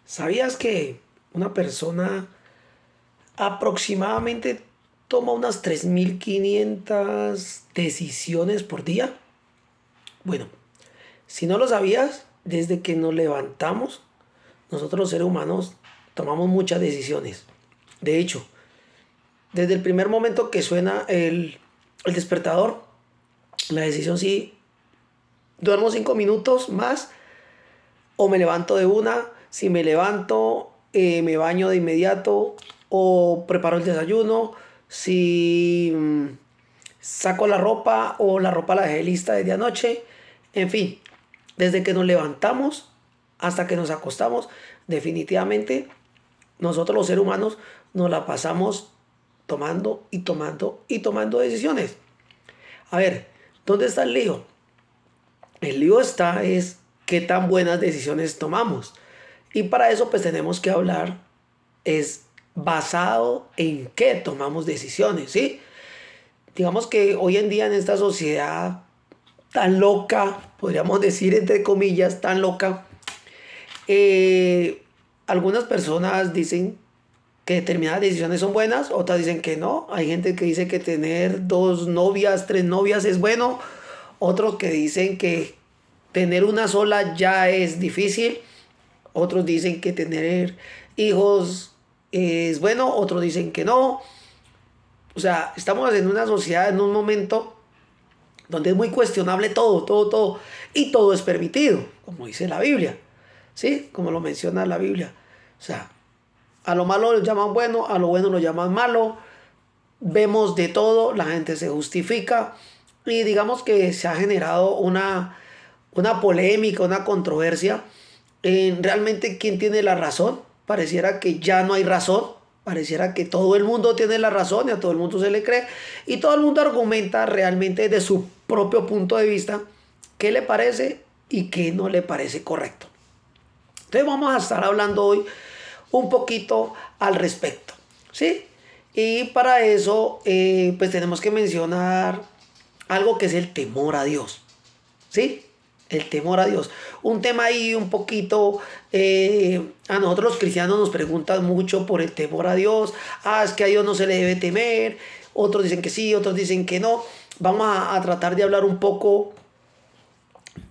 ¿Sabías que una persona aproximadamente toma unas 3.500 decisiones por día? Bueno, si no lo sabías, desde que nos levantamos, nosotros los seres humanos tomamos muchas decisiones. De hecho, desde el primer momento que suena el despertador, la decisión si duermo 5 minutos más o me levanto de una, si me levanto, me baño de inmediato o preparo el desayuno, si saco la ropa o la ropa la dejé lista desde anoche, en fin, desde que nos levantamos hasta que nos acostamos, definitivamente nosotros los seres humanos nos la pasamos tomando y tomando y tomando decisiones. A ver, ¿dónde está el lío? El lío está es qué tan buenas decisiones tomamos. Y para eso pues tenemos que hablar es basado en qué tomamos decisiones, ¿sí? Digamos que hoy en día en esta sociedad tan loca, podríamos decir entre comillas, tan loca, eh, algunas personas dicen que determinadas decisiones son buenas, otras dicen que no. Hay gente que dice que tener dos novias, tres novias es bueno, otros que dicen que tener una sola ya es difícil, otros dicen que tener hijos es bueno, otros dicen que no. O sea, estamos en una sociedad, en un momento donde es muy cuestionable todo, todo, todo, y todo es permitido, como dice la Biblia, ¿sí? Como lo menciona la Biblia. O sea, a lo malo lo llaman bueno, a lo bueno lo llaman malo, vemos de todo, la gente se justifica, y digamos que se ha generado una polémica, una controversia en realmente quién tiene la razón. Pareciera que ya no hay razón, pareciera que todo el mundo tiene la razón y a todo el mundo se le cree y todo el mundo argumenta realmente de su propio punto de vista qué le parece y qué no le parece correcto. Entonces vamos a estar hablando hoy un poquito al respecto, ¿sí? Y para eso pues tenemos que mencionar algo que es el temor a Dios, ¿sí? El temor a Dios. Un tema ahí un poquito, a nosotros los cristianos nos preguntan mucho por el temor a Dios. Ah, es que a Dios no se le debe temer. Otros dicen que sí, otros dicen que no. Vamos a tratar de hablar un poco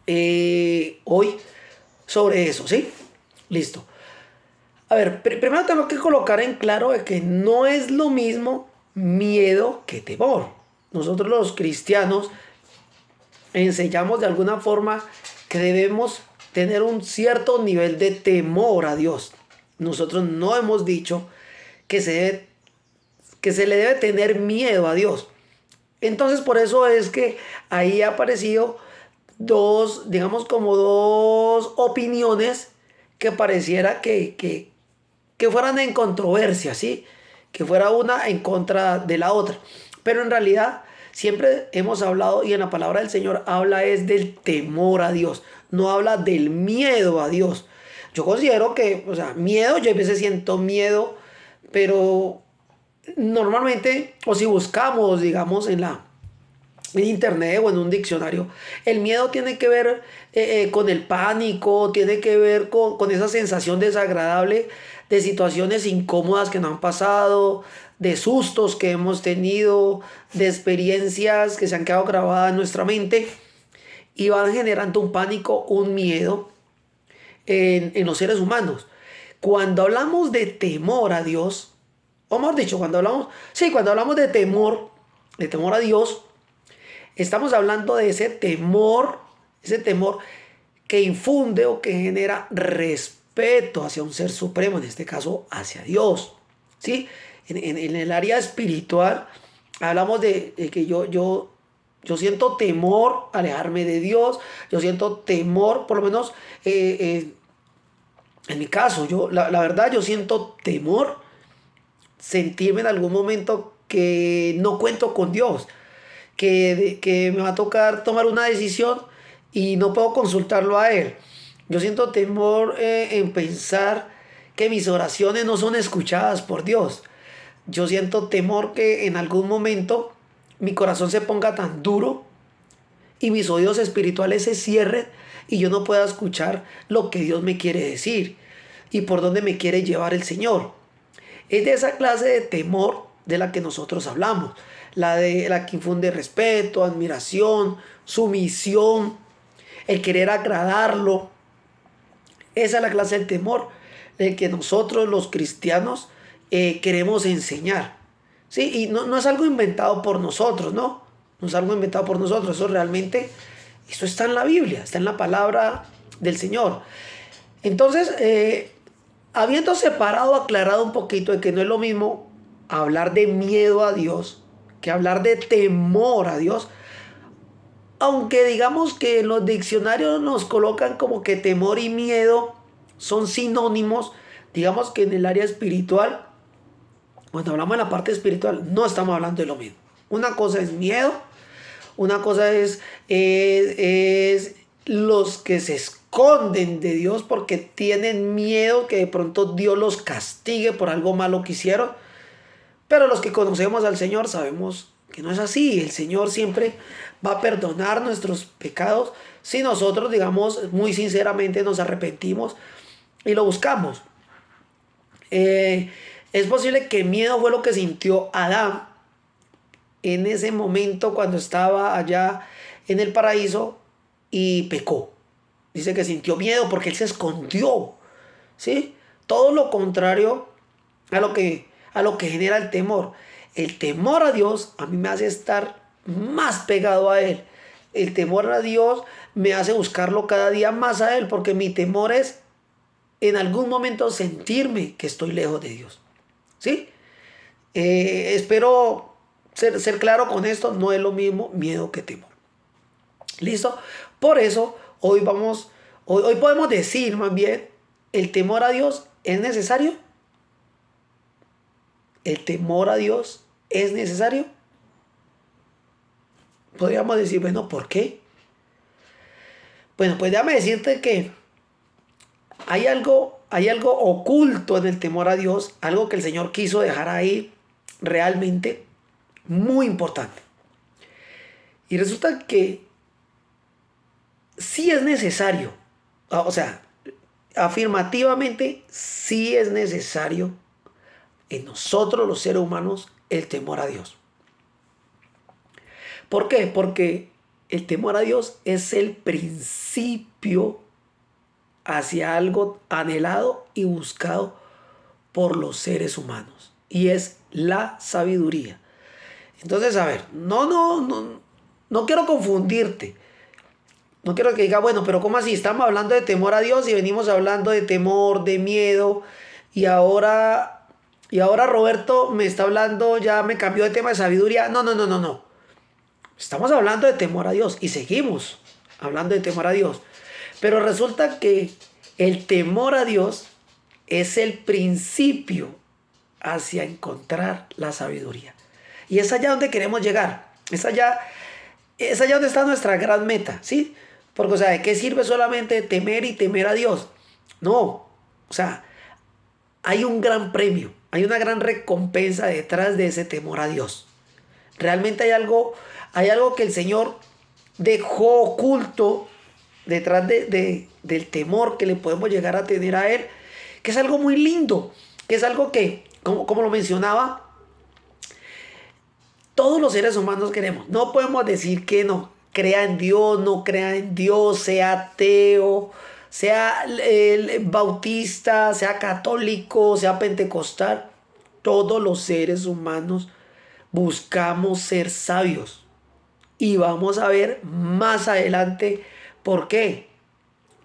hoy sobre eso, ¿sí? Listo. A ver, primero tengo que colocar en claro de que no es lo mismo miedo que temor. Nosotros los cristianos enseñamos de alguna forma que debemos tener un cierto nivel de temor a Dios. Nosotros no hemos dicho que que se le debe tener miedo a Dios. Entonces por eso es que ahí ha aparecido dos, digamos como dos opiniones que pareciera que fueran en controversia, ¿sí? Que fuera una en contra de la otra. Pero en realidad siempre hemos hablado y en la palabra del Señor habla es del temor a Dios, no habla del miedo a Dios. Yo considero que, o sea, miedo, yo a veces siento miedo, pero normalmente, o si buscamos, digamos, en internet o en un diccionario, el miedo tiene que ver con el pánico, tiene que ver con esa sensación desagradable de situaciones incómodas que nos han pasado, de sustos que hemos tenido, de experiencias que se han quedado grabadas en nuestra mente y van generando un pánico, un miedo en los seres humanos. Cuando hablamos de temor a Dios, o mejor dicho, cuando hablamos de temor a Dios, estamos hablando de ese temor que infunde o que genera respeto hacia un ser supremo, en este caso hacia Dios. ¿Sí? En el área espiritual hablamos de que yo siento temor a alejarme de Dios, yo siento temor, por lo menos en mi caso, la verdad yo siento temor sentirme en algún momento que no cuento con Dios, que me va a tocar tomar una decisión y no puedo consultarlo a Él. Yo siento temor en pensar que mis oraciones no son escuchadas por Dios. Yo siento temor que en algún momento mi corazón se ponga tan duro y mis oídos espirituales se cierren y yo no pueda escuchar lo que Dios me quiere decir. y por dónde me quiere llevar el Señor. Es de esa clase de temor de la que nosotros hablamos, la que infunde respeto, admiración, sumisión, el querer agradarlo. Esa es la clase del temor del que nosotros los cristianos queremos enseñar. ¿Sí? Y no es algo inventado por nosotros, ¿no? No es algo inventado por nosotros, eso está en la Biblia, está en la palabra del Señor. Entonces, habiendo separado, aclarado un poquito de que no es lo mismo hablar de miedo a Dios que hablar de temor a Dios, aunque digamos que en los diccionarios nos colocan como que temor y miedo son sinónimos, digamos que en el área espiritual, cuando hablamos de la parte espiritual, no estamos hablando de lo mismo. Una cosa es miedo, una cosa es los que se esconden de Dios porque tienen miedo que de pronto Dios los castigue por algo malo que hicieron. Pero los que conocemos al Señor sabemos que no es así. El Señor siempre va a perdonar nuestros pecados si nosotros, digamos, muy sinceramente nos arrepentimos y lo buscamos. Es posible que miedo fue lo que sintió Adán en ese momento cuando estaba allá en el paraíso y pecó. Dice que sintió miedo porque él se escondió, ¿sí? Todo lo contrario a lo que genera el temor. El temor a Dios a mí me hace estar más pegado a Él. El temor a Dios me hace buscarlo cada día más a Él, porque mi temor es en algún momento sentirme que estoy lejos de Dios. ¿Sí? Espero ser claro con esto. No es lo mismo miedo que temor. ¿Listo? Por eso hoy podemos decir más bien, el temor a Dios es necesario. ¿El temor a Dios es necesario? Podríamos decir, bueno, ¿por qué? Bueno, pues déjame decirte que hay algo oculto en el temor a Dios, algo que el Señor quiso dejar ahí realmente muy importante. Y resulta que sí es necesario, o sea, afirmativamente sí es necesario en nosotros los seres humanos el temor a Dios. ¿Por qué? Porque el temor a Dios es el principio hacia algo anhelado y buscado por los seres humanos. Y es la sabiduría. Entonces, a ver, no quiero confundirte. No quiero que diga, bueno, pero ¿cómo así? Estamos hablando de temor a Dios y venimos hablando de temor, de miedo. Y ahora Roberto me está hablando, ya me cambió de tema de sabiduría. No. Estamos hablando de temor a Dios y seguimos hablando de temor a Dios. Pero resulta que el temor a Dios es el principio hacia encontrar la sabiduría. Y es allá donde queremos llegar. Es allá donde está nuestra gran meta, ¿sí? Porque, o sea, ¿de qué sirve solamente temer y temer a Dios? No, o sea, hay un gran premio, hay una gran recompensa detrás de ese temor a Dios. Realmente hay algo que el Señor dejó oculto detrás del temor que le podemos llegar a tener a Él, que es algo muy lindo, que es algo que, como lo mencionaba, todos los seres humanos queremos. No podemos decir que no, crea en Dios, no crea en Dios, sea ateo, sea bautista, sea católico, sea pentecostal. Todos los seres humanos buscamos ser sabios. Y vamos a ver más adelante por qué.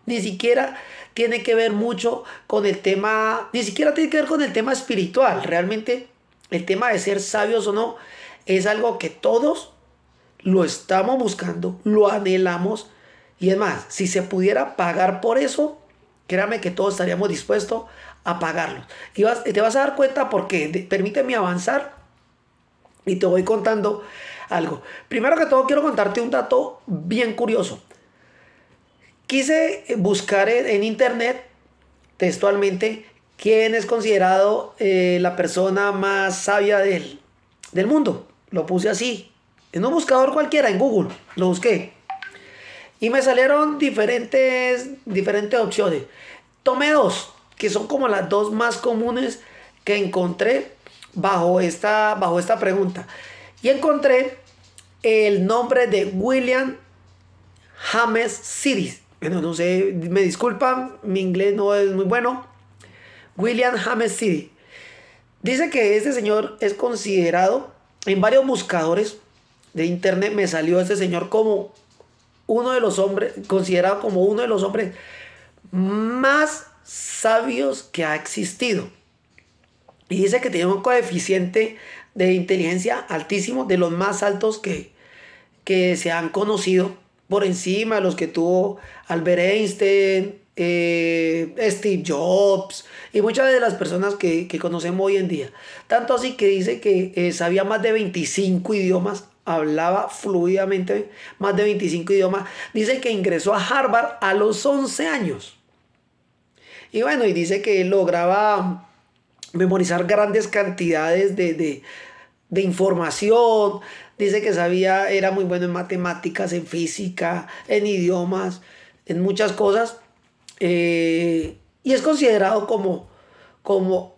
Ni siquiera tiene que ver mucho con el tema, ni siquiera tiene que ver con el tema espiritual. Realmente el tema de ser sabios o no es algo que todos lo estamos buscando, lo anhelamos. Y es más, si se pudiera pagar por eso, créame que todos estaríamos dispuestos a pagarlo. Y te vas a dar cuenta porque permíteme avanzar y te voy contando algo. Primero que todo quiero contarte un dato bien curioso. Quise buscar en internet textualmente quién es considerado la persona más sabia del mundo. Lo puse así, en un buscador cualquiera, en Google, lo busqué. Y me salieron diferentes opciones. Tomé dos. que son como las dos más comunes que encontré bajo esta pregunta. Y encontré el nombre de William James City. Bueno, no sé, me disculpan, mi inglés no es muy bueno. William James City. Dice que este señor es considerado, en varios buscadores de internet me salió este señor como uno de los hombres, considerado como uno de los hombres más sabios que ha existido. Y dice que tiene un coeficiente de inteligencia altísimo, de los más altos que se han conocido, por encima de los que tuvo Albert Einstein, Steve Jobs y muchas de las personas que conocemos hoy en día. Tanto así que dice que sabía más de 25 idiomas, hablaba fluidamente más de 25 idiomas. Dice que ingresó a Harvard a los 11 años. Y bueno, y dice que lograba memorizar grandes cantidades de información. Dice que sabía, era muy bueno en matemáticas, en física, en idiomas, en muchas cosas. Y es considerado como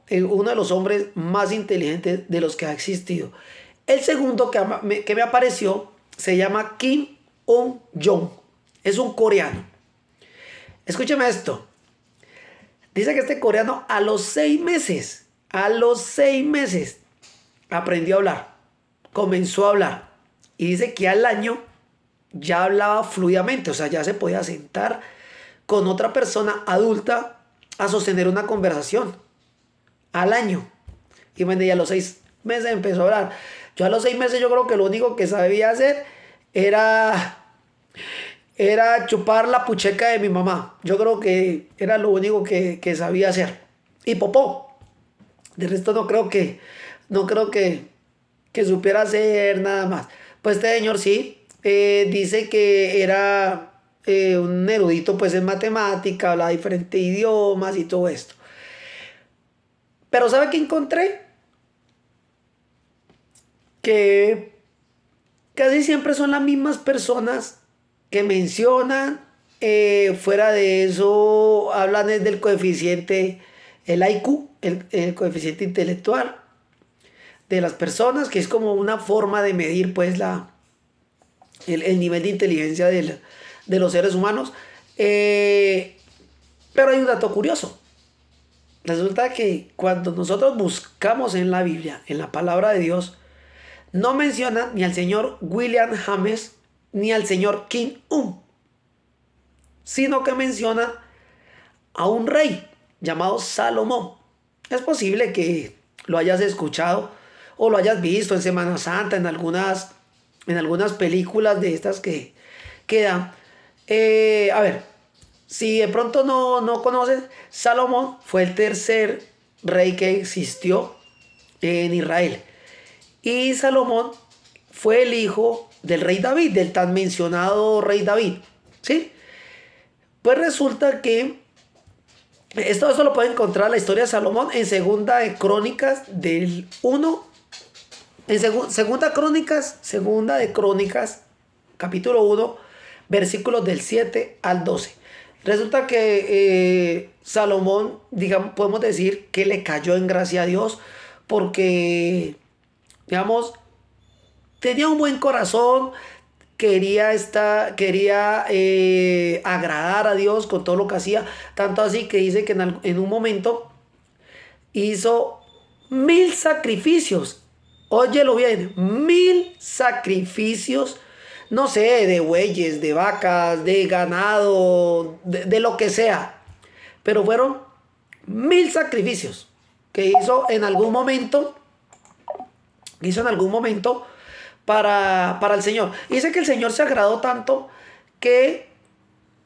uno de los hombres más inteligentes de los que ha existido. El segundo que me apareció se llama Kim Un-jong. Es un coreano. Escúcheme esto. Dice que este coreano a los 6 meses, aprendió a hablar. Comenzó a hablar. Y dice que al año ya hablaba fluidamente. O sea, ya se podía sentar con otra persona adulta a sostener una conversación. Al año. Y bueno, y a los 6 meses empezó a hablar. Yo a los 6 meses yo creo que lo único que sabía hacer era chupar la pucheca de mi mamá. Yo creo que era lo único que sabía hacer. Y popó. De resto no creo que supiera hacer nada más. Pues este señor sí, dice que era un erudito pues en matemática, hablaba diferentes idiomas y todo esto. Pero ¿sabe qué encontré? Que casi siempre son las mismas personas que mencionan. Fuera de eso, hablan del coeficiente, el IQ, el coeficiente intelectual de las personas, que es como una forma de medir pues el nivel de inteligencia de los seres humanos. Pero hay un dato curioso. Resulta que cuando nosotros buscamos en la Biblia, en la palabra de Dios, no menciona ni al señor William James ni al señor Kim Un, sino que menciona a un rey llamado Salomón. Es posible que lo hayas escuchado o lo hayas visto en Semana Santa, en algunas películas de estas que dan. A ver, si de pronto no conoces, Salomón fue el tercer rey que existió en Israel. Y Salomón fue el hijo del rey David, del tan mencionado rey David. ¿Sí? Pues resulta que esto lo puede encontrar la historia de Salomón en Segunda de Crónicas del 1. Segunda de Crónicas, capítulo 1, versículos del 7 al 12. Resulta que Salomón, digamos, podemos decir que le cayó en gracia a Dios porque, digamos, tenía un buen corazón, quería agradar a Dios con todo lo que hacía, tanto así que dice que en un momento hizo 1000 sacrificios. Óyelo bien, 1000 sacrificios, no sé, de bueyes, de vacas, de ganado, de lo que sea. Pero fueron 1000 sacrificios que hizo en algún momento para el Señor. Y dice que el Señor se agradó tanto que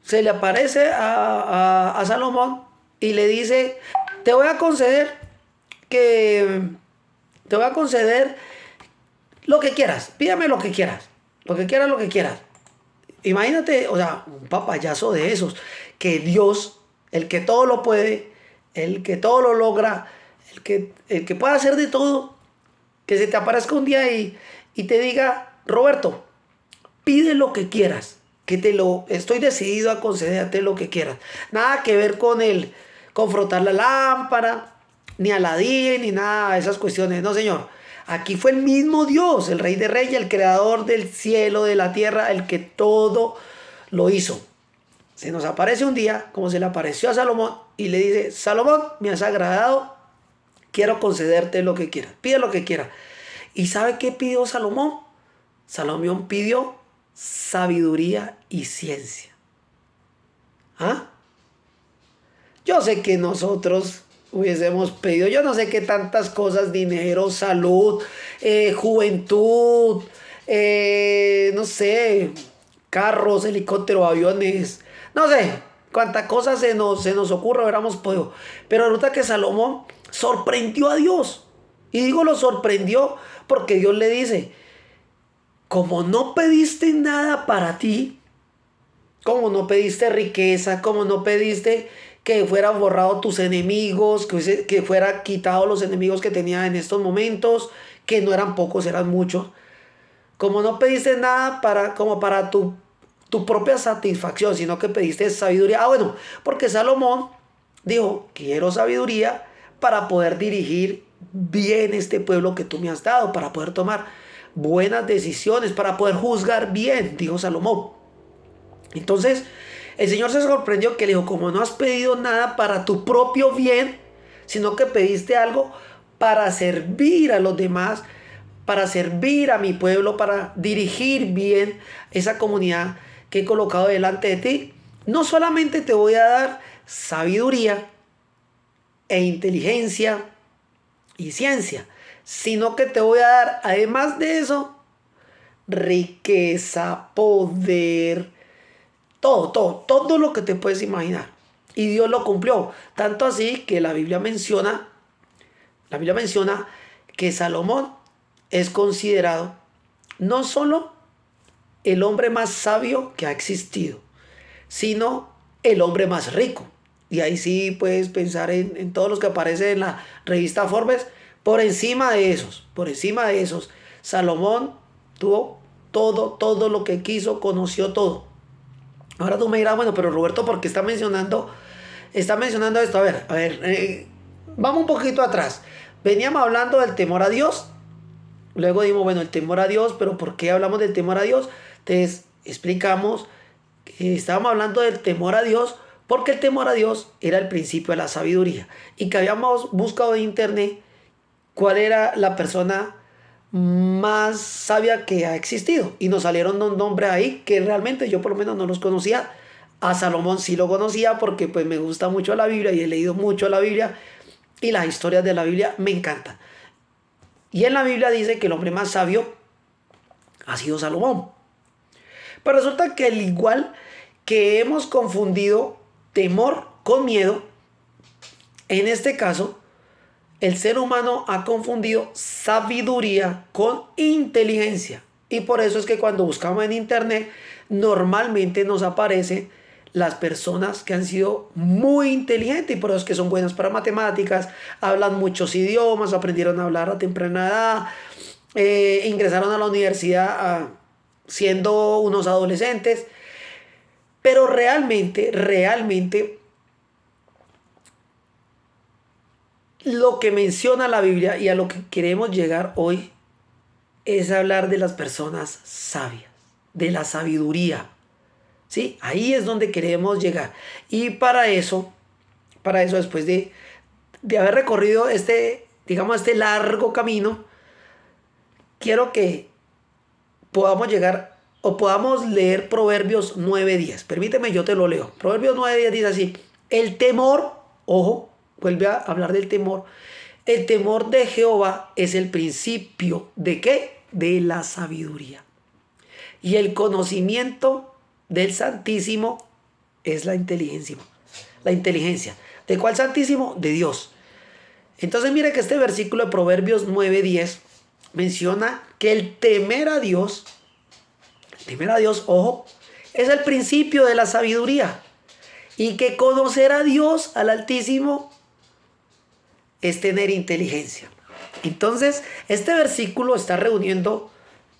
se le aparece a Salomón y le dice, te voy a conceder lo que quieras, pídame lo que quieras, lo que quieras. Imagínate, o sea, un papayazo de esos, que Dios, el que todo lo puede, el que todo lo logra, el que puede hacer de todo, que se te aparezca un día y te diga, Roberto, pide lo que quieras, estoy decidido a concederte lo que quieras. Nada que ver con con frotar la lámpara, ni Aladín, ni nada de esas cuestiones. No, señor. Aquí fue el mismo Dios, el Rey de Reyes, el creador del cielo, de la tierra, el que todo lo hizo. Se nos aparece un día, como se le apareció a Salomón, y le dice: Salomón, me has agradado, quiero concederte lo que quieras, pide lo que quieras. ¿Y sabe qué pidió Salomón? Salomón pidió sabiduría y ciencia. ¿Ah? Yo sé que nosotros hubiésemos pedido, yo no sé qué tantas cosas: dinero, salud, juventud, no sé, carros, helicópteros, aviones, no sé cuántas cosas se nos ocurre, hubiéramos podido. Pero resulta que Salomón sorprendió a Dios. Y digo lo sorprendió porque Dios le dice: como no pediste nada para ti, como no pediste riqueza, como no pediste que fueran borrados tus enemigos, que fuera quitado los enemigos que tenía en estos momentos, que no eran pocos, eran muchos. Como no pediste nada como para tu propia satisfacción, sino que pediste sabiduría. Ah, bueno, porque Salomón dijo: quiero sabiduría para poder dirigir bien este pueblo que tú me has dado, para poder tomar buenas decisiones, para poder juzgar bien, dijo Salomón. Entonces, el Señor se sorprendió, que le dijo: como no has pedido nada para tu propio bien, sino que pediste algo para servir a los demás, para servir a mi pueblo, para dirigir bien esa comunidad que he colocado delante de ti, no solamente te voy a dar sabiduría e inteligencia y ciencia, sino que te voy a dar, además de eso, riqueza, poder, todo lo que te puedes imaginar. Y Dios lo cumplió. Tanto así que la Biblia menciona que Salomón es considerado no solo el hombre más sabio que ha existido, sino el hombre más rico. Y ahí sí puedes pensar en todos los que aparecen en la revista Forbes. Por encima de esos, Salomón tuvo todo lo que quiso, conoció todo. Ahora tú me dirás: bueno, pero Roberto, ¿por qué está mencionando esto? A ver, vamos un poquito atrás. Veníamos hablando del temor a Dios. Luego dimos, bueno, el temor a Dios, pero ¿por qué hablamos del temor a Dios? Entonces explicamos que estábamos hablando del temor a Dios porque el temor a Dios era el principio de la sabiduría. Y que habíamos buscado en internet cuál era la persona más sabia que ha existido. Y nos salieron dos nombres ahí que realmente yo por lo menos no los conocía. A Salomón sí lo conocía porque pues me gusta mucho la Biblia y he leído mucho la Biblia y las historias de la Biblia me encantan. Y en la Biblia dice que el hombre más sabio ha sido Salomón. Pero resulta que al igual que hemos confundido temor con miedo, en este caso el ser humano ha confundido sabiduría con inteligencia. Y por eso es que cuando buscamos en internet, normalmente nos aparecen las personas que han sido muy inteligentes, y por eso es que son buenas para matemáticas, hablan muchos idiomas, aprendieron a hablar a temprana edad, ingresaron a la universidad siendo unos adolescentes. Pero realmente lo que menciona la Biblia y a lo que queremos llegar hoy es hablar de las personas sabias, de la sabiduría. ¿Sí? Ahí es donde queremos llegar. Y para eso después de haber recorrido este largo camino, quiero que podamos llegar o podamos leer Proverbios 9:10. Permíteme, yo te lo leo. Proverbios 9:10 dice así: el temor, ojo, vuelve a hablar del temor. El temor de Jehová es el principio ¿de qué? De la sabiduría. Y el conocimiento del Santísimo es la inteligencia. La inteligencia. ¿De cuál Santísimo? De Dios. Entonces mire que este versículo de Proverbios 9:10 menciona que el temer a Dios, ojo, es el principio de la sabiduría. Y que conocer a Dios, al Altísimo, es tener inteligencia. Entonces, este versículo está reuniendo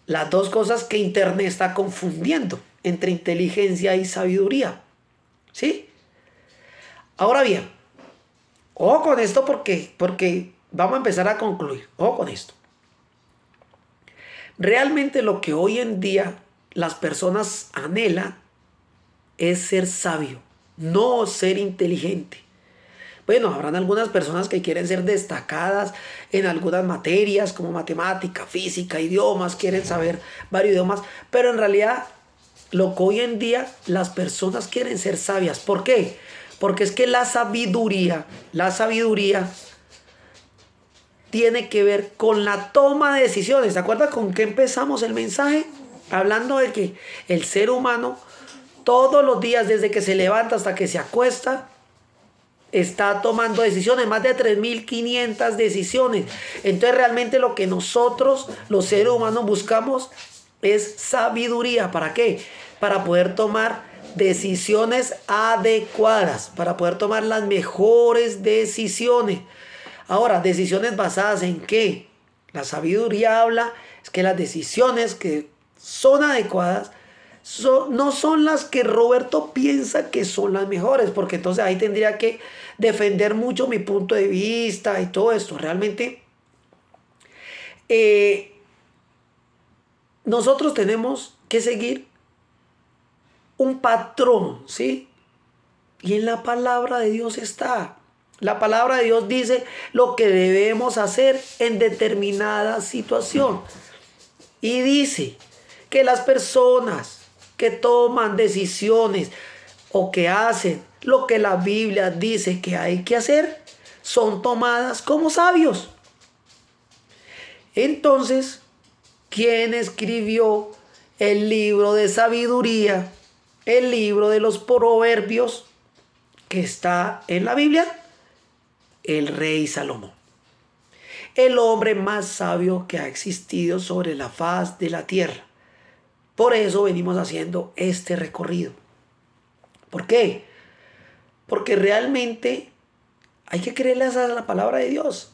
las dos cosas que internet está confundiendo, entre inteligencia y sabiduría. ¿Sí? Ahora bien, Ojo con esto porque vamos a empezar a concluir. Ojo con esto. Realmente lo que hoy en día las personas anhelan es ser sabio, no ser inteligente. Bueno, habrán algunas personas que quieren ser destacadas en algunas materias como matemática, física, idiomas, quieren saber varios idiomas, pero en realidad lo que hoy en día las personas quieren ser sabias. ¿Por qué? Porque es que la sabiduría tiene que ver con la toma de decisiones. ¿Se acuerdan con qué empezamos el mensaje? Hablando de que el ser humano todos los días, desde que se levanta hasta que se acuesta, está tomando decisiones, más de 3.500 decisiones. Entonces realmente lo que nosotros, los seres humanos, buscamos es sabiduría. ¿Para qué? Para poder tomar decisiones adecuadas, para poder tomar las mejores decisiones. Ahora, decisiones basadas en qué? La sabiduría habla es que las decisiones que son adecuadas no son las que Roberto piensa que son las mejores, porque entonces ahí tendría que defender mucho mi punto de vista y todo esto. Realmente eh, nosotros tenemos que seguir un patrón, ¿sí? Y en la palabra de Dios está. La palabra de Dios dice lo que debemos hacer en determinada situación. Y dice que las personas que toman decisiones o que hacen lo que la Biblia dice que hay que hacer son tomadas como sabios. Entonces, ¿quién escribió el libro de sabiduría, el libro de los proverbios que está en la Biblia? El rey Salomón, el hombre más sabio que ha existido sobre la faz de la tierra. Por eso venimos haciendo este recorrido. ¿Por qué? Porque realmente hay que creerle a la palabra de Dios.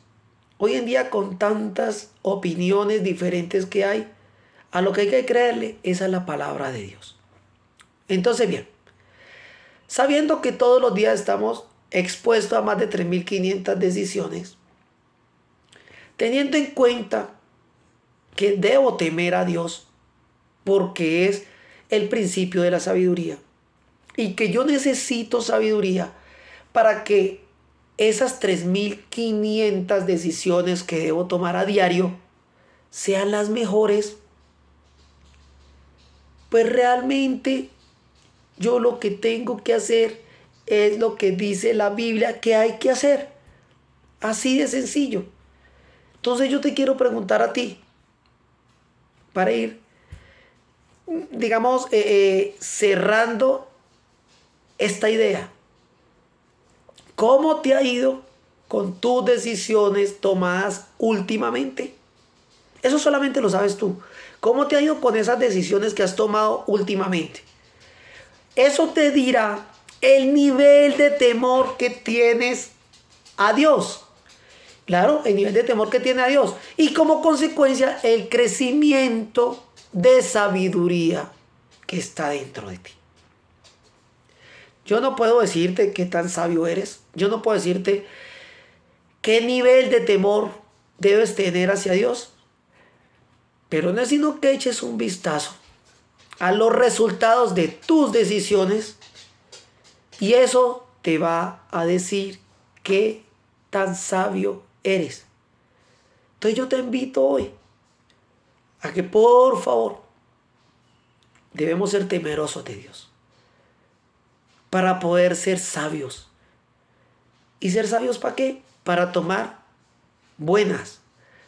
Hoy en día, con tantas opiniones diferentes que hay, a lo que hay que creerle es a la palabra de Dios. Entonces, bien, sabiendo que todos los días estamos expuestos a más de 3.500 decisiones, teniendo en cuenta que debo temer a Dios porque es el principio de la sabiduría y que yo necesito sabiduría para que esas 3.500 decisiones que debo tomar a diario sean las mejores, pues realmente yo lo que tengo que hacer es lo que dice la Biblia que hay que hacer. Así de sencillo. Entonces yo te quiero preguntar a ti, para ir, digamos, cerrando esta idea. ¿Cómo te ha ido con tus decisiones tomadas últimamente? Eso solamente lo sabes tú. ¿Cómo te ha ido con esas decisiones que has tomado últimamente? Eso te dirá el nivel de temor que tienes a Dios. Claro, el nivel de temor que tiene a Dios. Y como consecuencia, el crecimiento de sabiduría que está dentro de ti. Yo no puedo decirte qué tan sabio eres. Yo no puedo decirte qué nivel de temor debes tener hacia Dios. Pero no es sino que eches un vistazo a los resultados de tus decisiones y eso te va a decir qué tan sabio eres. Entonces yo te invito hoy a que por favor debemos ser temerosos de Dios para poder ser sabios. ¿Y ser sabios para qué? Para tomar buenas,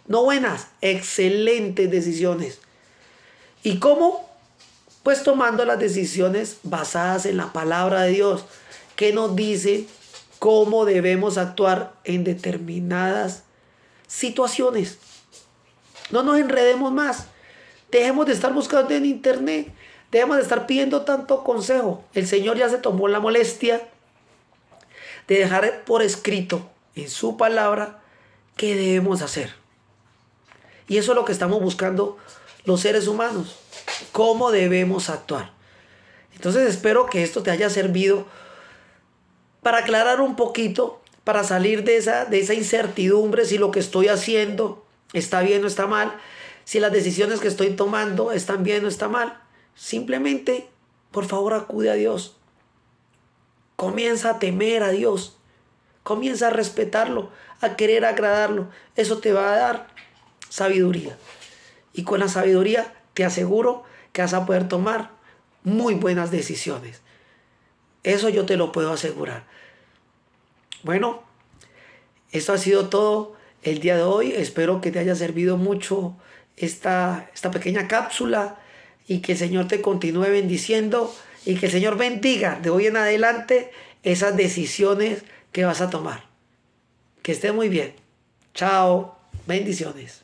no buenas, excelentes decisiones. ¿Y cómo? Pues tomando las decisiones basadas en la palabra de Dios, que nos dice cómo debemos actuar en determinadas situaciones. No nos enredemos más. Dejemos de estar buscando en internet. Dejemos de estar pidiendo tanto consejo. El Señor ya se tomó la molestia de dejar por escrito en su palabra qué debemos hacer. Y eso es lo que estamos buscando los seres humanos. Cómo debemos actuar. Entonces espero que esto te haya servido para aclarar un poquito, para salir de esa incertidumbre si lo que estoy haciendo está bien o está mal, si las decisiones que estoy tomando están bien o están mal. Simplemente, por favor, acude a Dios. Comienza a temer a Dios. Comienza a respetarlo, a querer agradarlo. Eso te va a dar sabiduría. Y con la sabiduría te aseguro que vas a poder tomar muy buenas decisiones. Eso yo te lo puedo asegurar. Bueno, esto ha sido todo el día de hoy. Espero que te haya servido mucho esta pequeña cápsula y que el Señor te continúe bendiciendo y que el Señor bendiga de hoy en adelante esas decisiones que vas a tomar. Que esté muy bien. Chao. Bendiciones.